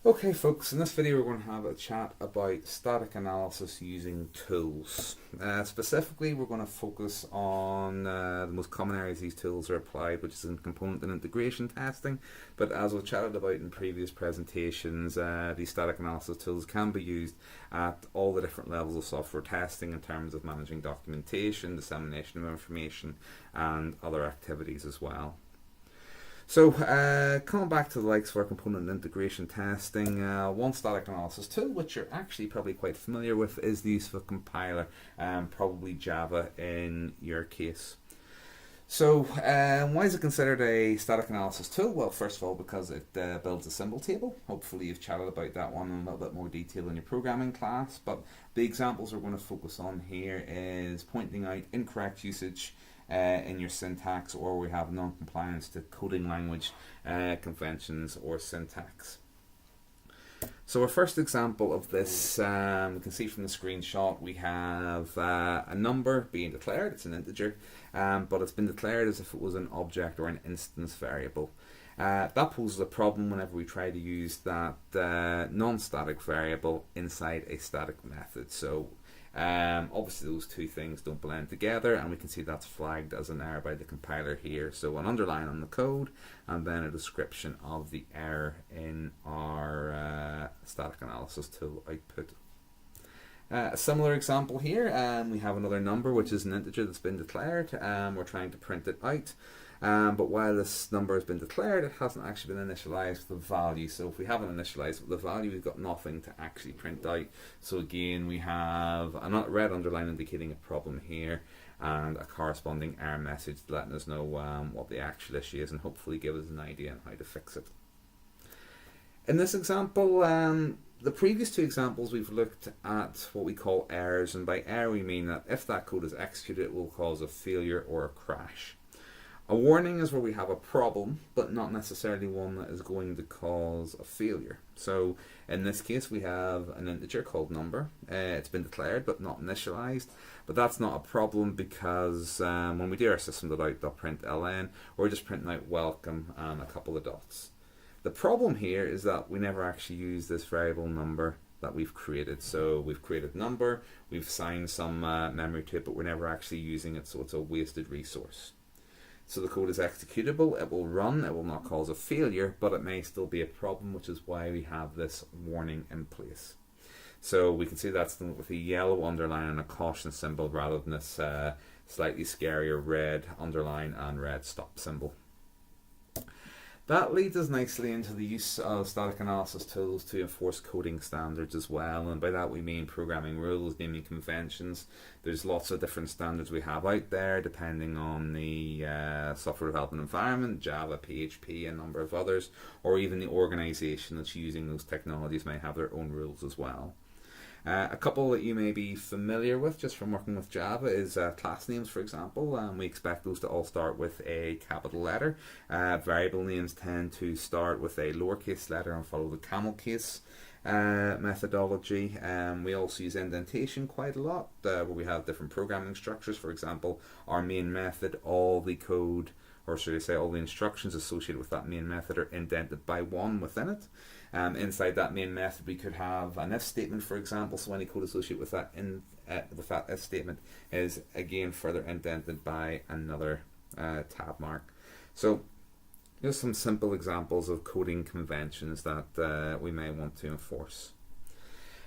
Okay folks, in this video we're going to have a chat about static analysis using tools. Specifically we're going to focus on the most common areas these tools are applied, which is in component and integration testing. But as we've chatted about in previous presentations, these static analysis tools can be used at all the different levels of software testing in terms of managing documentation, dissemination of information and other activities as well. So, coming back to the likes of our component integration testing, one static analysis tool, which you're actually probably quite familiar with, is the use of a compiler, probably Java in your case. So, why is it considered a static analysis tool? Well, first of all, because it builds a symbol table. Hopefully you've chatted about that one in a little bit more detail in your programming class, but the examples we're going to focus on here is pointing out incorrect usage in your syntax, or we have non-compliance to coding language conventions or syntax. So our first example of this, we can see from the screenshot, we have a number being declared. It's an integer, but it's been declared as if it was an object or an instance variable. That poses a problem whenever we try to use that non-static variable inside a static method. So obviously those two things don't blend together, and we can see that's flagged as an error by the compiler here. So an underline on the code and then a description of the error in our static analysis tool output. A similar example here, we have another number which is an integer that's been declared. We're trying to print it out. But while this number has been declared, it hasn't actually been initialized with the value. So if we haven't initialized with the value, we've got nothing to actually print out. So again, we have a red underline indicating a problem here, and a corresponding error message letting us know what the actual issue is, and hopefully give us an idea on how to fix it. In this example, the previous two examples we've looked at what we call errors, and by error we mean that if that code is executed, it will cause a failure or a crash. A warning is where we have a problem, but not necessarily one that is going to cause a failure. So in this case, we have an integer called number. It's been declared but not initialized, but that's not a problem because when we do our system.out.println, we're just printing out welcome and a couple of dots. The problem here is that we never actually use this variable number that we've created. So we've created number, we've assigned some memory to it, but we're never actually using it, so it's a wasted resource. So the code is executable, it will run, it will not cause a failure, but it may still be a problem, which is why we have this warning in place. So we can see that's done with a yellow underline and a caution symbol rather than this slightly scarier red underline and red stop symbol. That leads us nicely into the use of static analysis tools to enforce coding standards as well, and by that we mean programming rules, naming conventions. There's lots of different standards we have out there depending on the software development environment, Java, PHP, a number of others, or even the organization that's using those technologies may have their own rules as well. A couple that you may be familiar with just from working with Java is class names, for example. We expect those to all start with a capital letter. Variable names tend to start with a lowercase letter and follow the camel case methodology. We also use indentation quite a lot, where we have different programming structures. For example, our main method, all the code, or should I say all the instructions associated with that main method are indented by 1 within it. Inside that main method we could have an if statement, for example, so any code associated with that if statement is again further indented by another tab mark. So here's some simple examples of coding conventions that we may want to enforce.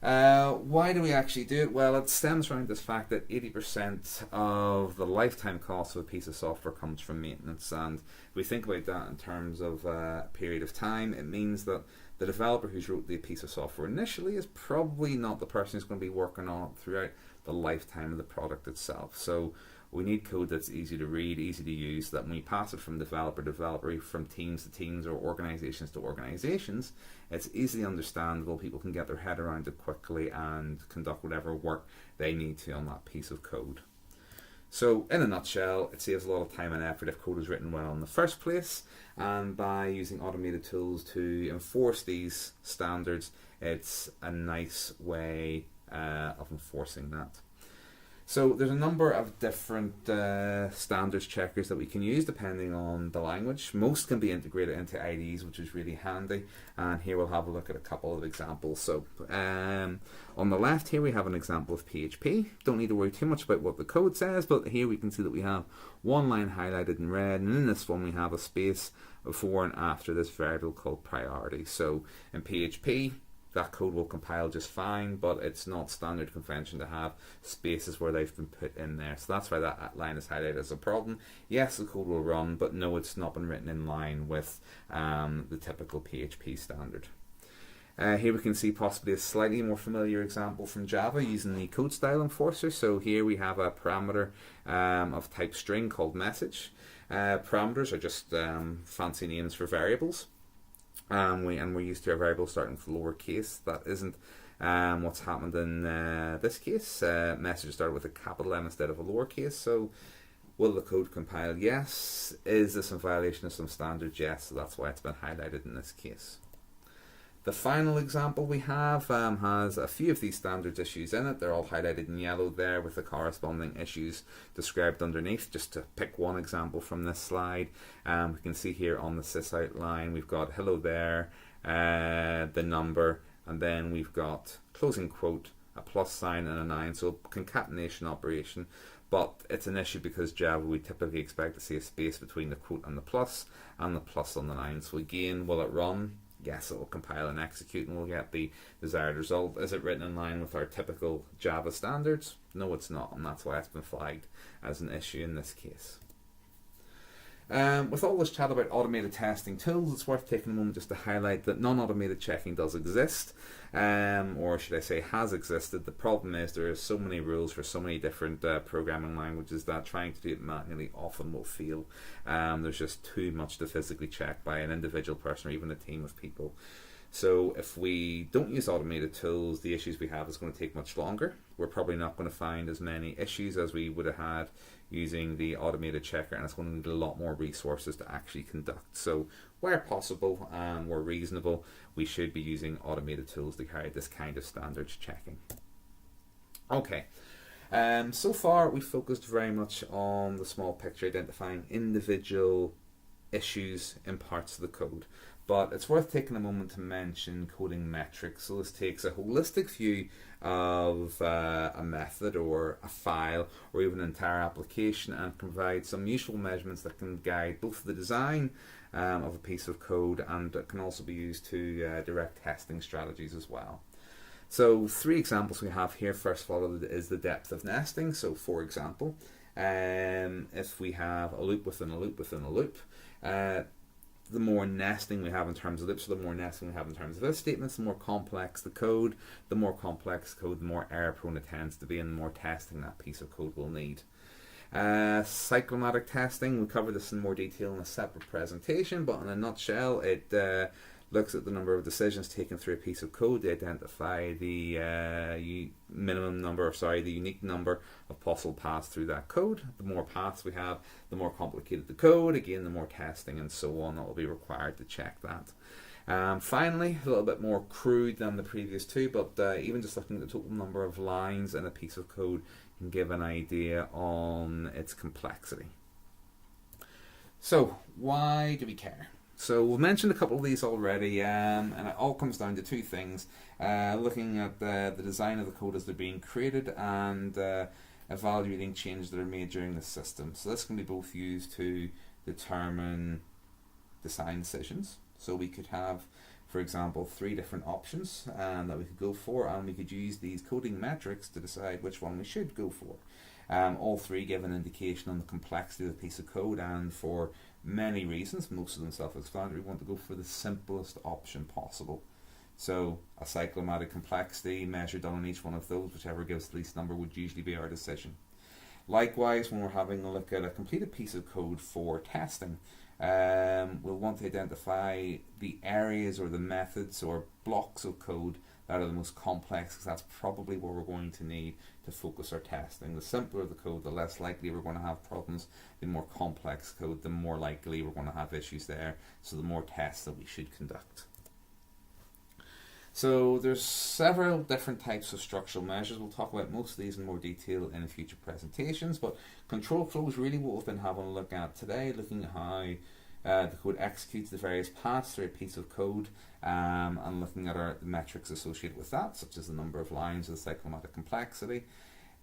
Why do we actually do it? Well, it stems from this fact that 80% of the lifetime cost of a piece of software comes from maintenance, and if we think about that in terms of a period of time, it means that the developer who's wrote the piece of software initially is probably not the person who's going to be working on it throughout the lifetime of the product itself. So we need code that's easy to read, easy to use, so that when we pass it from developer to developer, from teams to teams, or organizations to organizations, it's easily understandable, people can get their head around it quickly and conduct whatever work they need to on that piece of code. So in a nutshell, it saves a lot of time and effort if code is written well in the first place, and by using automated tools to enforce these standards, it's a nice way of enforcing that. So there's a number of different standards checkers that we can use depending on the language. Most can be integrated into IDEs, which is really handy. And here we'll have a look at a couple of examples. So on the left here we have an example of PHP. Don't need to worry too much about what the code says, but here we can see that we have one line highlighted in red, and in this one we have a space before and after this variable called priority. So in PHP, that code will compile just fine, but it's not standard convention to have spaces where they've been put in there. So that's why that line is highlighted as a problem. Yes, the code will run, but no, it's not been written in line with the typical PHP standard. Here we can see possibly a slightly more familiar example from Java using the code style enforcer. So here we have a parameter of type string called message. Parameters are just fancy names for variables. We're used to a variable starting with lowercase. That isn't what's happened in this case. Message started with a capital M instead of a lowercase. So will the code compile? Yes. Is this in violation of some standards? Yes. So that's why it's been highlighted in this case. The final example we have has a few of these standards issues in it. They're all highlighted in yellow there with the corresponding issues described underneath. Just to pick one example from this slide, we can see here on the sys outline we've got hello there, the number, and then we've got closing quote, a plus sign and a 9, so concatenation operation. But it's an issue because Java, we typically expect to see a space between the quote and the plus on the 9. So again, will it run? Yes, it will compile and execute and we'll get the desired result. Is it written in line with our typical Java standards? No, it's not, and that's why it's been flagged as an issue in this case. With all this chat about automated testing tools, it's worth taking a moment just to highlight that non-automated checking does exist, or should I say has existed. The problem is there are so many rules for so many different programming languages that trying to do it manually often will fail. There's just too much to physically check by an individual person or even a team of people. So if we don't use automated tools, the issues we have is going to take much longer. We're probably not going to find as many issues as we would have had using the automated checker, and it's going to need a lot more resources to actually conduct. So where possible and where reasonable, we should be using automated tools to carry this kind of standards checking. Okay. So far we focused very much on the small picture, identifying individual issues in parts of the code. But it's worth taking a moment to mention coding metrics. So this takes a holistic view of a method or a file or even an entire application and provide some useful measurements that can guide both the design of a piece of code and can also be used to direct testing strategies as well. So 3 examples we have here. First of all is the depth of nesting. So for example, if we have a loop within a loop within a loop, the more nesting we have in terms of loops, so the more nesting we have in terms of if statements, the more complex the code. The more complex code, the more error prone it tends to be, and the more testing that piece of code will need. Cyclomatic testing, we cover this in more detail in a separate presentation, but in a nutshell, it looks at the number of decisions taken through a piece of code to identify the the unique number of possible paths through that code. The more paths we have, the more complicated the code. Again, the more testing and so on that will be required to check that. Finally, a little bit more crude than the previous 2, but even just looking at the total number of lines in a piece of code can give an idea on its complexity. So, why do we care? So we've mentioned a couple of these already, and it all comes down to 2 things. Looking at the design of the code as they're being created and evaluating changes that are made during the system. So this can be both used to determine design decisions. So we could have, for example, 3 different options that we could go for, and we could use these coding metrics to decide which one we should go for. All 3 give an indication on the complexity of the piece of code, and for many reasons, most of them self-explanatory, we want to go for the simplest option possible. So a cyclomatic complexity measured on each one of those, whichever gives the least number, would usually be our decision. Likewise, when we're having a look at a completed piece of code for testing, we'll want to identify the areas or the methods or blocks of code that are the most complex, because that's probably where we're going to need to focus our testing. The simpler the code, the less likely we're going to have problems. The more complex code, the more likely we're going to have issues there. So the more tests that we should conduct. So there's several different types of structural measures. We'll talk about most of these in more detail in future presentations, but control flow is really what we've been having a look at today, looking at how the code executes the various paths through a piece of code, and looking at the metrics associated with that, such as the number of lines or the cyclomatic complexity.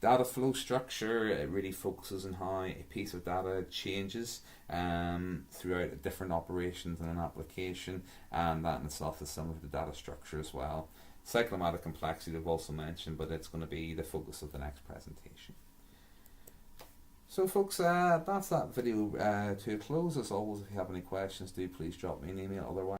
Data flow structure, it really focuses on how a piece of data changes throughout different operations in an application, and that in itself is some of the data structure as well. Cyclomatic complexity we've also mentioned, but it's going to be the focus of the next presentation. So folks, that's that video to a close. As always, if you have any questions, do please drop me an email. Otherwise,